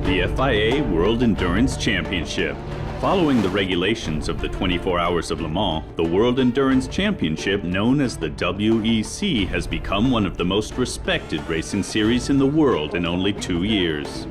The FIA World Endurance Championship. Following the regulations of the 24 Hours of Le Mans, the World Endurance Championship, known as the WEC, has become one of the most respected racing series in the world in only 2 years.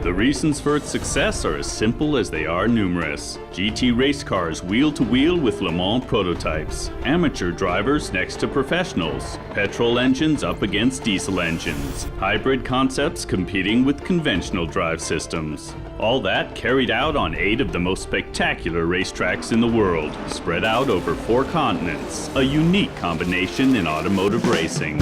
The reasons for its success are as simple as they are numerous. GT race cars wheel-to-wheel with Le Mans prototypes, amateur drivers next to professionals, petrol engines up against diesel engines, hybrid concepts competing with conventional drive systems. All that carried out on 8 of the most spectacular racetracks in the world, spread out over 4 continents, a unique combination in automotive racing.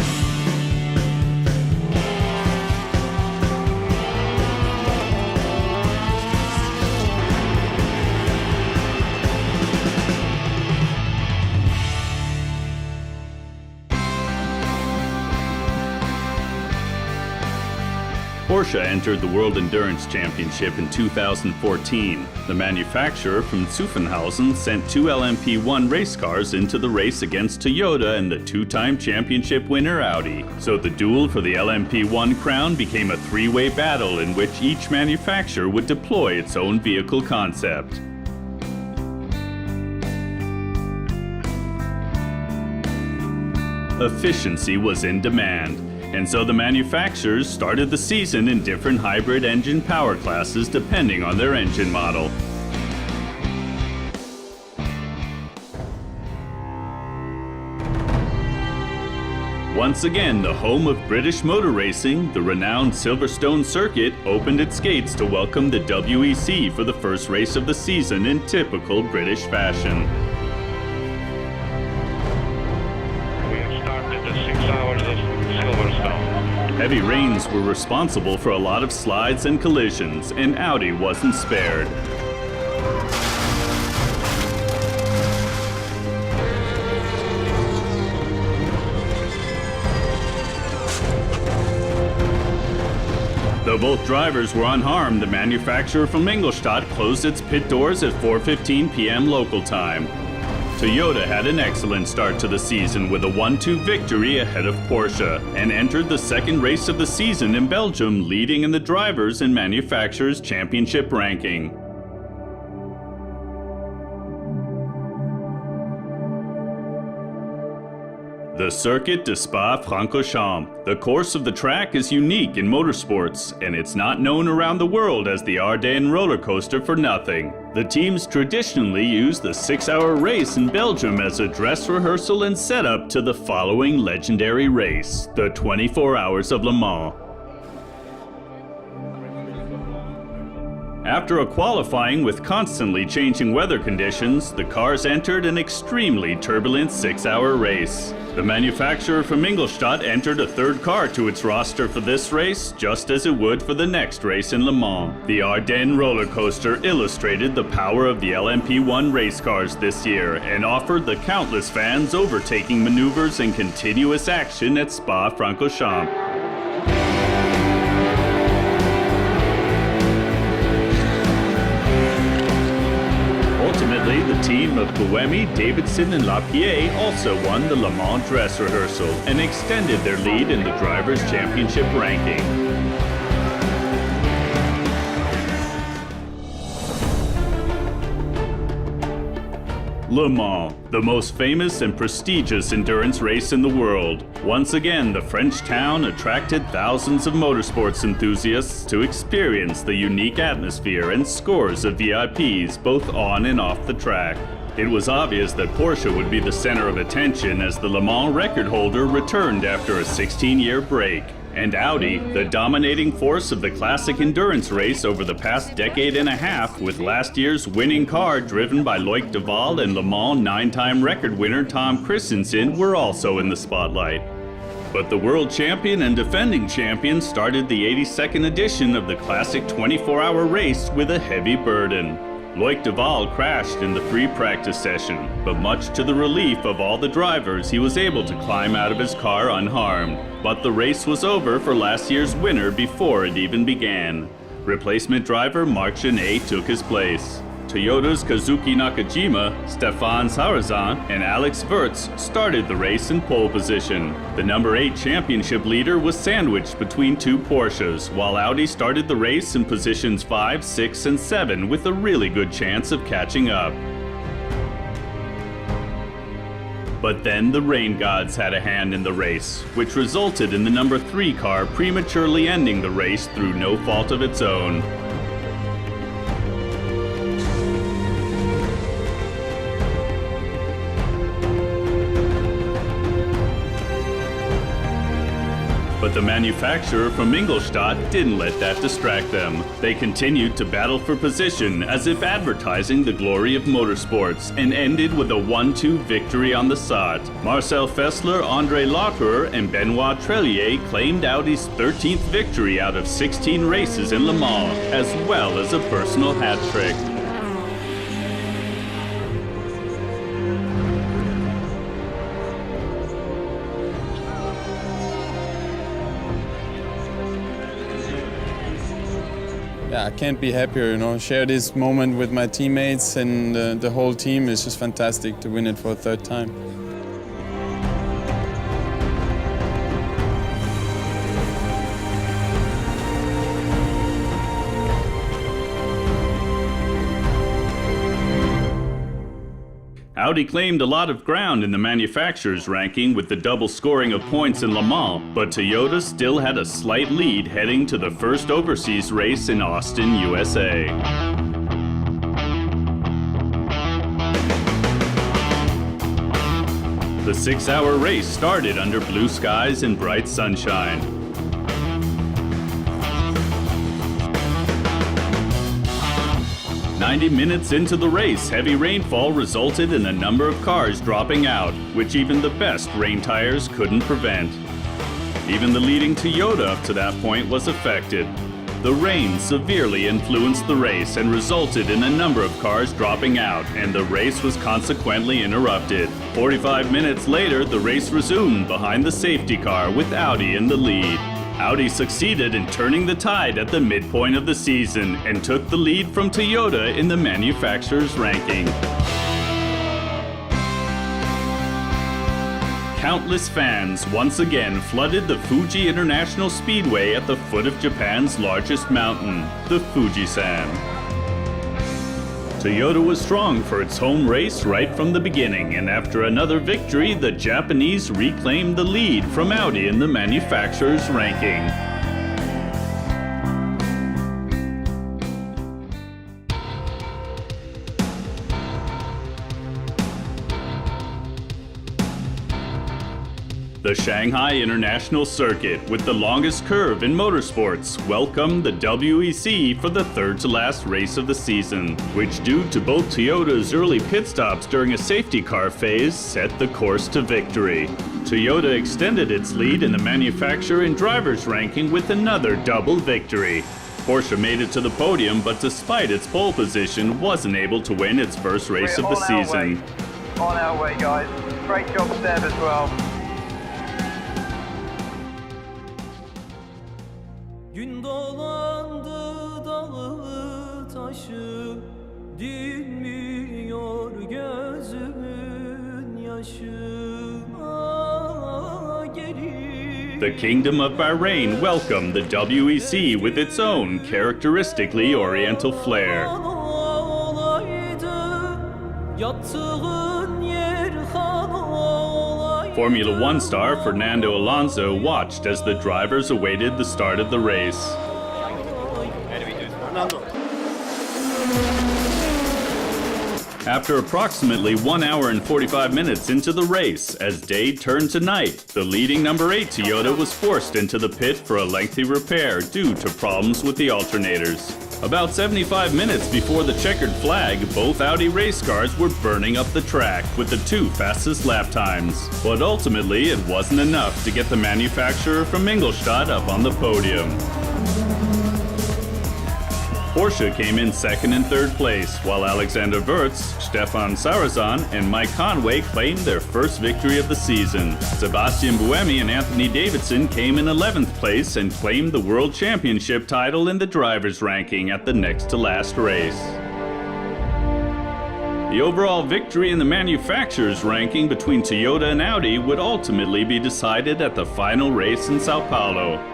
Porsche entered the World Endurance Championship in 2014. The manufacturer from Zuffenhausen sent 2 LMP1 race cars into the race against Toyota and the 2-time championship winner Audi. So the duel for the LMP1 crown became a 3-way battle in which each manufacturer would deploy its own vehicle concept. Efficiency was in demand. And so the manufacturers started the season in different hybrid engine power classes depending on their engine model. Once again, the home of British motor racing, the renowned Silverstone circuit opened its gates to welcome the WEC for the first race of the season in typical British fashion. Heavy rains were responsible for a lot of slides and collisions, and Audi wasn't spared. Though both drivers were unharmed, the manufacturer from Ingolstadt closed its pit doors at 4:15 p.m. local time. Toyota had an excellent start to the season with a 1-2 victory ahead of Porsche and entered the second race of the season in Belgium, leading in the Drivers' and Manufacturers' Championship ranking. The Circuit de Spa-Francorchamps. The course of the track is unique in motorsports, and it's not known around the world as the Ardennes roller coaster for nothing. The teams traditionally use the 6-hour race in Belgium as a dress rehearsal and setup to the following legendary race, the 24 Hours of Le Mans. After a qualifying with constantly changing weather conditions, the cars entered an extremely turbulent 6-hour race. The manufacturer from Ingolstadt entered a 3rd car to its roster for this race, just as it would for the next race in Le Mans. The Ardennes roller coaster illustrated the power of the LMP1 race cars this year and offered the countless fans overtaking maneuvers and continuous action at Spa-Francorchamps. The team of Buemi, Davidson, and Lapierre also won the Le Mans dress rehearsal and extended their lead in the Drivers' Championship ranking. Le Mans, the most famous and prestigious endurance race in the world. Once again, the French town attracted thousands of motorsports enthusiasts to experience the unique atmosphere and scores of VIPs both on and off the track. It was obvious that Porsche would be the center of attention as the Le Mans record holder returned after a 16-year break. And Audi, the dominating force of the classic endurance race over the past decade and a half, with last year's winning car driven by Loic Duval and Le Mans 9-time record winner Tom Christensen, were also in the spotlight. But the world champion and defending champion started the 82nd edition of the classic 24-hour race with a heavy burden. Loic Duval crashed in the free practice session, but much to the relief of all the drivers, he was able to climb out of his car unharmed. But the race was over for last year's winner before it even began. Replacement driver Marc Gené took his place. Toyota's Kazuki Nakajima, Stefan Sarazan, and Alex Wurz started the race in pole position. The number 8 championship leader was sandwiched between 2 Porsches, while Audi started the race in positions 5, 6, and 7 with a really good chance of catching up. But then the rain gods had a hand in the race, which resulted in the number 3 car prematurely ending the race through no fault of its own. But the manufacturer from Ingolstadt didn't let that distract them. They continued to battle for position as if advertising the glory of motorsports, and ended with a 1-2 victory on the Sat. Marcel Fessler, André Lauterer, and Benoit Trellier claimed Audi's 13th victory out of 16 races in Le Mans, as well as a personal hat trick. Yeah, I can't be happier, share this moment with my teammates and the whole team. Is just fantastic to win it for a 3rd time. Audi claimed a lot of ground in the manufacturer's ranking with the double scoring of points in Le Mans, but Toyota still had a slight lead heading to the first overseas race in Austin, USA. The 6-hour race started under blue skies and bright sunshine. "90 minutes into the race, heavy rainfall resulted in a number of cars dropping out, which even the best rain tires couldn't prevent. Even the leading Toyota up to that point was affected. The rain severely influenced the race and resulted in a number of cars dropping out, and the race was consequently interrupted. 45 minutes later, the race resumed behind the safety car with Audi in the lead. Audi succeeded in turning the tide at the midpoint of the season and took the lead from Toyota in the manufacturer's ranking. Countless fans once again flooded the Fuji International Speedway at the foot of Japan's largest mountain, the Fujisan. Toyota was strong for its home race right from the beginning, and after another victory, the Japanese reclaimed the lead from Audi in the manufacturer's ranking. The Shanghai International Circuit, with the longest curve in motorsports, welcomed the WEC for the third-to-last race of the season, which, due to both Toyota's early pit stops during a safety car phase, set the course to victory. Toyota extended its lead in the manufacturer and driver's ranking with another double victory. Porsche made it to the podium, but despite its pole position, wasn't able to win its first race of the season. On our way, guys. Great job, Steph, as well. Gün dolandı dağı taşı, dinmiyor gözümün yaşı. The Kingdom of Bahrain welcomed the WEC with its own characteristically oriental flair. Formula One star Fernando Alonso watched as the drivers awaited the start of the race. After approximately 1 hour and 45 minutes into the race, as day turned to night, the leading number 8 Toyota was forced into the pit for a lengthy repair due to problems with the alternators. About 75 minutes before the checkered flag, both Audi race cars were burning up the track with the 2 fastest lap times. But ultimately, it wasn't enough to get the manufacturer from Ingolstadt up on the podium. Porsche came in second and third place, while Alexander Wurz, Stefan Sarazan, and Mike Conway claimed their first victory of the season. Sebastian Buemi and Anthony Davidson came in 11th place and claimed the World Championship title in the drivers' ranking at the next-to-last race. The overall victory in the manufacturers' ranking between Toyota and Audi would ultimately be decided at the final race in Sao Paulo.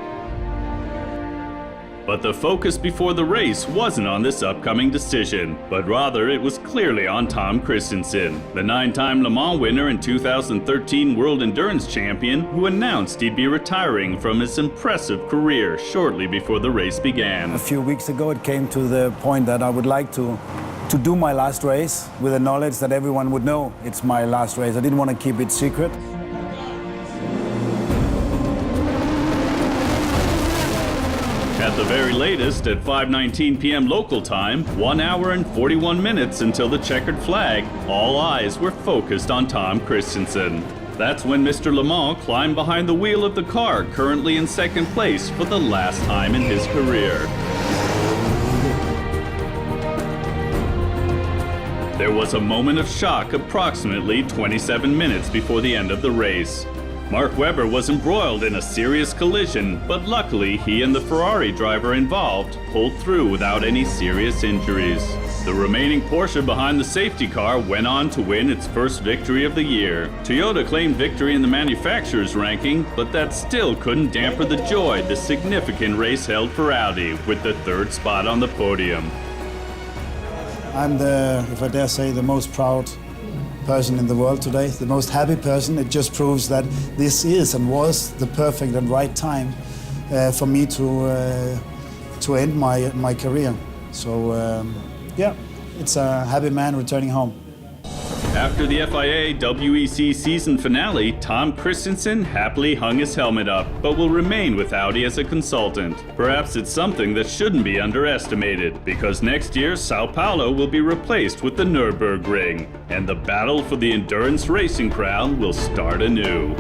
But the focus before the race wasn't on this upcoming decision, but rather it was clearly on Tom Kristensen, the 9-time Le Mans winner and 2013 World Endurance Champion, who announced he'd be retiring from his impressive career shortly before the race began. A few weeks ago it came to the point that I would like to do my last race with the knowledge that everyone would know it's my last race. I didn't want to keep it secret. At the very latest, at 5:19 p.m. local time, 1 hour and 41 minutes until the checkered flag, all eyes were focused on Tom Kristensen. That's when Mr. Le Mans climbed behind the wheel of the car currently in second place for the last time in his career. There was a moment of shock approximately 27 minutes before the end of the race. Mark Webber was embroiled in a serious collision, but luckily he and the Ferrari driver involved pulled through without any serious injuries. The remaining Porsche behind the safety car went on to win its first victory of the year. Toyota claimed victory in the manufacturers' ranking, but that still couldn't dampen the joy the significant race held for Audi with the third spot on the podium. I'm if I dare say, the most proud person in the world today, the most happy person. It just proves that this is and was the perfect and right time for me to end my career. So yeah, it's a happy man returning home. After the FIA WEC season finale, Tom Kristensen happily hung his helmet up, but will remain with Audi as a consultant. Perhaps it's something that shouldn't be underestimated, because next year Sao Paulo will be replaced with the Nürburgring, and the battle for the endurance racing crown will start anew.